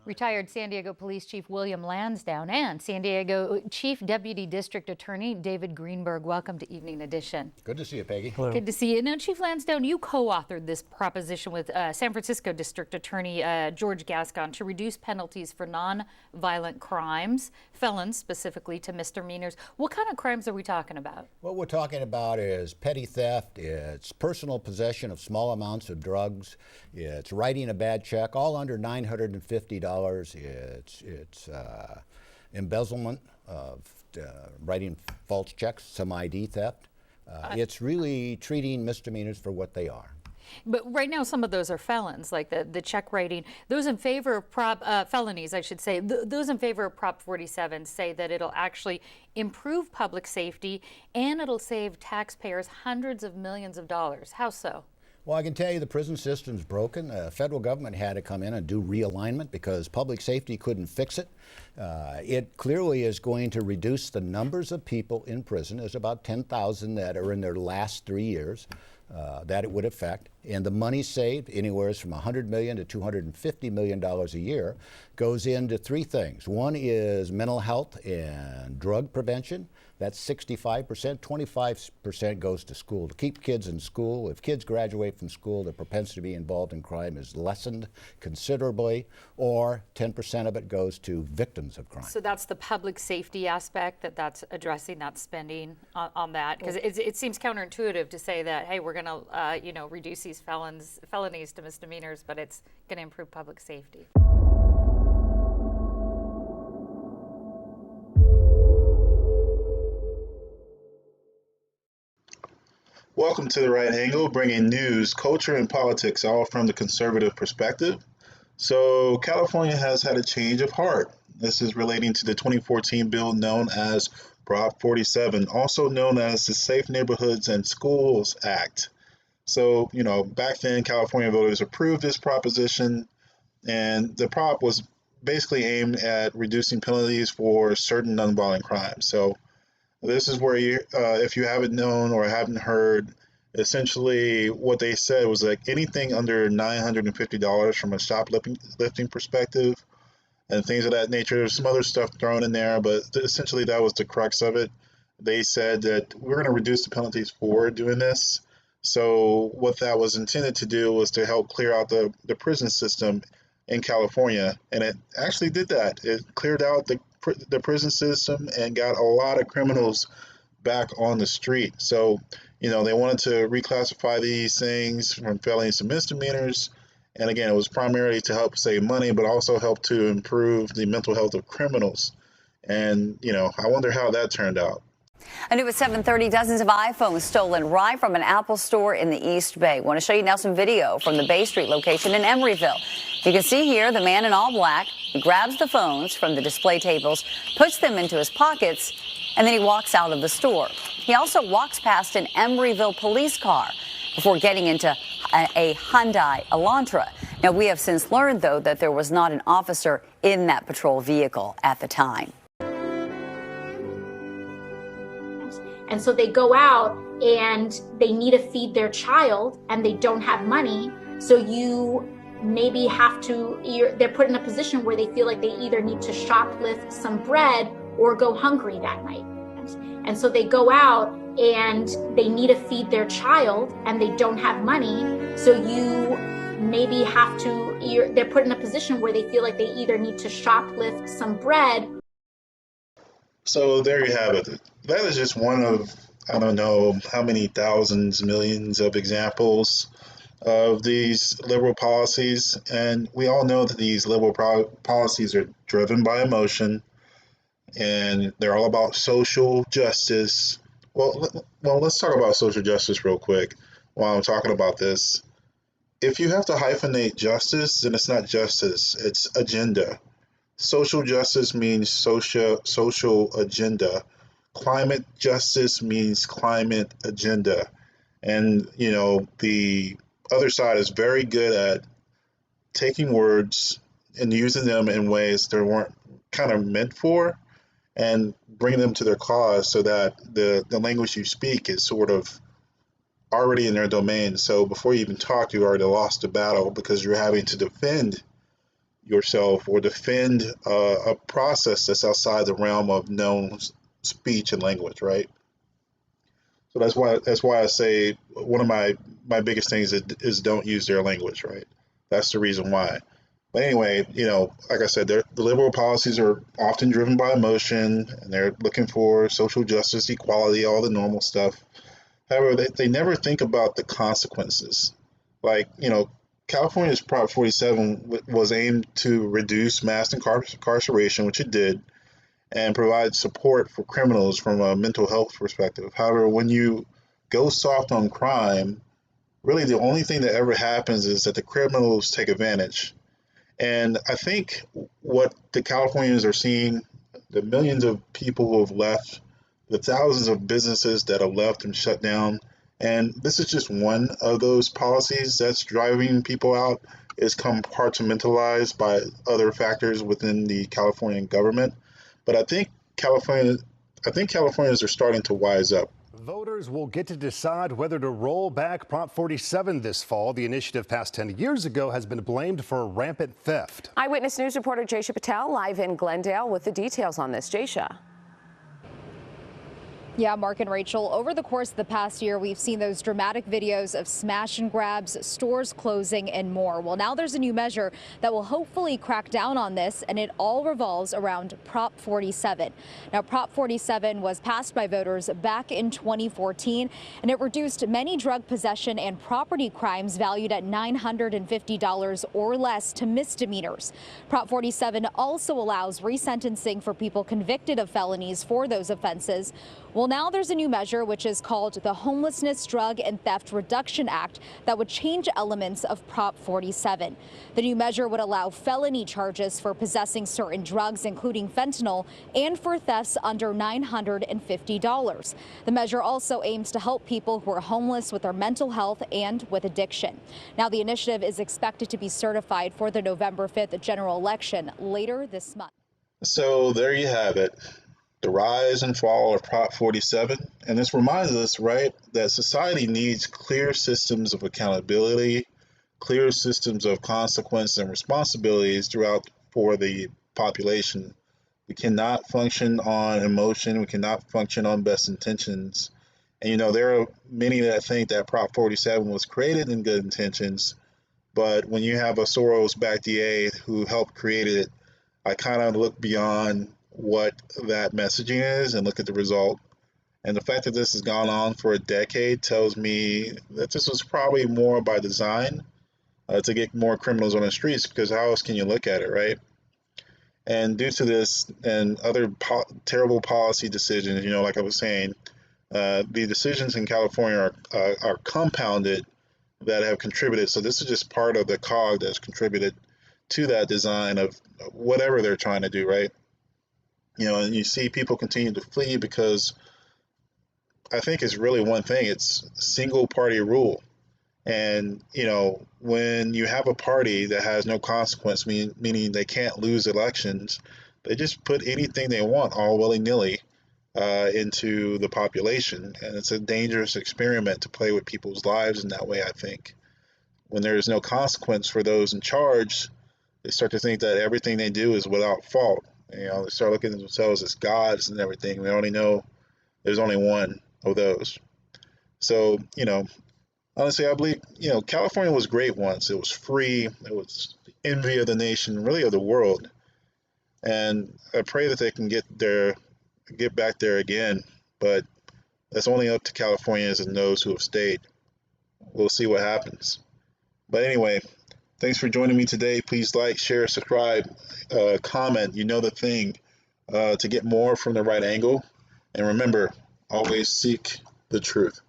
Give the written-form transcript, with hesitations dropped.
Retired San Diego Police Chief William Lansdowne and San Diego Chief Deputy District Attorney David Greenberg. Welcome to Evening Edition. Good to see you, Peggy. Hello. Good to see you. Now, Chief Lansdowne, you co-authored this proposition with San Francisco District Attorney George Gascon to reduce penalties for non-violent crimes, felons specifically, to misdemeanors. What kind of crimes are we talking about? What we're talking about is petty theft, it's personal possession of small amounts of drugs, it's writing a bad check, all under $950. It's embezzlement of writing false checks, some ID theft. It's really treating misdemeanors for what they are. But right now, some of those are felons, like the check writing. Those in favor of felonies, I should say, those in favor of Prop 47 say that it'll actually improve public safety and it'll save taxpayers hundreds of millions of dollars. How so? Well, I can tell you the prison system's broken. The federal government had to come in and do realignment because public safety couldn't fix it. It clearly is going to reduce the numbers of people in prison. There's about 10,000 that are in their last 3 years that it would affect. And the money saved, anywhere from $100 million to $250 million a year, goes into three things. One is mental health and drug prevention. That's 65%. 25% goes to school, to keep kids in school. If kids graduate from school, their propensity to be involved in crime is lessened considerably, or 10% of it goes to victims of crime. So that's the public safety aspect that's addressing that spending on that, because it seems counterintuitive to say that, hey, we're going to reduce these felonies to misdemeanors, but it's going to improve public safety. Welcome to The Right Angle, bringing news, culture, and politics all from the conservative perspective. So, California has had a change of heart. This is relating to the 2014 bill known as Prop 47, also known as the Safe Neighborhoods and Schools Act. So, back then, California voters approved this proposition, and the prop was basically aimed at reducing penalties for certain nonviolent crimes. So, this is where if you haven't known or haven't heard, essentially what they said was like anything under $950 from a shoplifting perspective and things of that nature. There's some other stuff thrown in there, but essentially that was the crux of it. They said that we're going to reduce the penalties for doing this. So what that was intended to do was to help clear out the prison system in California, and it actually did that. It cleared out the prison system and got a lot of criminals back on the street. So, they wanted to reclassify these things from felonies to misdemeanors. And again, it was primarily to help save money, but also help to improve the mental health of criminals. And, I wonder how that turned out. A new at 7:30, dozens of iPhones stolen right from an Apple store in the East Bay. Want to show you now some video from the Bay Street location in Emeryville. You can see here the man in all black. He grabs the phones from the display tables, puts them into his pockets, and then he walks out of the store. He also walks past an Emeryville police car before getting into a Hyundai Elantra. Now, we have since learned, though, that there was not an officer in that patrol vehicle at the time. And so they go out and they need to feed their child and they don't have money. So you maybe they're put in a position where they feel like they either need to shoplift some bread or go hungry that night. And so they go out and they need to feed their child and they don't have money. So you maybe they're put in a position where they feel like they either need to shoplift some bread. So there you have it. That is just one of, I don't know how many thousands, millions of examples of these liberal policies. And we all know that these liberal policies are driven by emotion, and they're all about social justice. Well, let's talk about social justice real quick while I'm talking about this. If you have to hyphenate justice, then it's not justice, it's agenda. Social justice means social agenda. Climate justice means climate agenda. And, the other side is very good at taking words and using them in ways they weren't kind of meant for and bringing them to their cause so that the language you speak is sort of already in their domain. So before you even talk, you already lost the battle because you're having to defend yourself or defend a process that's outside the realm of known speech and language, right? So that's why I say one of my biggest things is don't use their language, right? That's the reason why. But anyway, like I said, the liberal policies are often driven by emotion, and they're looking for social justice, equality, all the normal stuff. However, they never think about the consequences. Like, California's Prop 47 was aimed to reduce mass incarceration, which it did, and provide support for criminals from a mental health perspective. However, when you go soft on crime, really the only thing that ever happens is that the criminals take advantage. And I think what the Californians are seeing, the millions of people who have left, the thousands of businesses that have left and shut down, and this is just one of those policies that's driving people out, is compartmentalized by other factors within the Californian government. But I think Californians are starting to wise up. Voters will get to decide whether to roll back Prop 47 this fall. The initiative passed 10 years ago has been blamed for rampant theft. Eyewitness News reporter Jaysha Patel live in Glendale with the details on this. Jaysha. Yeah, Mark and Rachel, over the course of the past year, we've seen those dramatic videos of smash and grabs, stores closing, and more. Well, now there's a new measure that will hopefully crack down on this, and it all revolves around Prop 47. Now, Prop 47 was passed by voters back in 2014, and it reduced many drug possession and property crimes valued at $950 or less to misdemeanors. Prop 47 also allows resentencing for people convicted of felonies for those offenses. Well, now there's a new measure which is called the Homelessness, Drug, and Theft Reduction Act that would change elements of Prop 47. The new measure would allow felony charges for possessing certain drugs, including fentanyl, and for thefts under $950. The measure also aims to help people who are homeless with their mental health and with addiction. Now, the initiative is expected to be certified for the November 5th general election later this month. So there you have it. The rise and fall of Prop 47. And this reminds us, right, that society needs clear systems of accountability, clear systems of consequence and responsibilities throughout for the population. We cannot function on emotion. We cannot function on best intentions. And, there are many that think that Prop 47 was created in good intentions. But when you have a Soros-backed DA who helped create it, I kind of look beyond what that messaging is and look at the result. And the fact that this has gone on for a decade tells me that this was probably more by design to get more criminals on the streets, because how else can you look at it, right? And due to this and other terrible policy decisions, like I was saying, the decisions in California are compounded that have contributed. So this is just part of the cog that's contributed to that design of whatever they're trying to do, right? And you see people continue to flee because I think it's really one thing. It's single party rule. And, when you have a party that has no consequence, meaning they can't lose elections, they just put anything they want all willy-nilly into the population. And it's a dangerous experiment to play with people's lives in that way, I think. When there is no consequence for those in charge, they start to think that everything they do is without fault. They start looking at themselves as gods and everything. We already know there's only one of those. So, honestly, I believe, California was great once. It was free. It was the envy of the nation, really of the world. And I pray that they can get back there again. But that's only up to Californians and those who have stayed. We'll see what happens. But anyway, thanks for joining me today. Please like, share, subscribe, comment. You know the thing, to get more from The Right Angle. And remember, always seek the truth.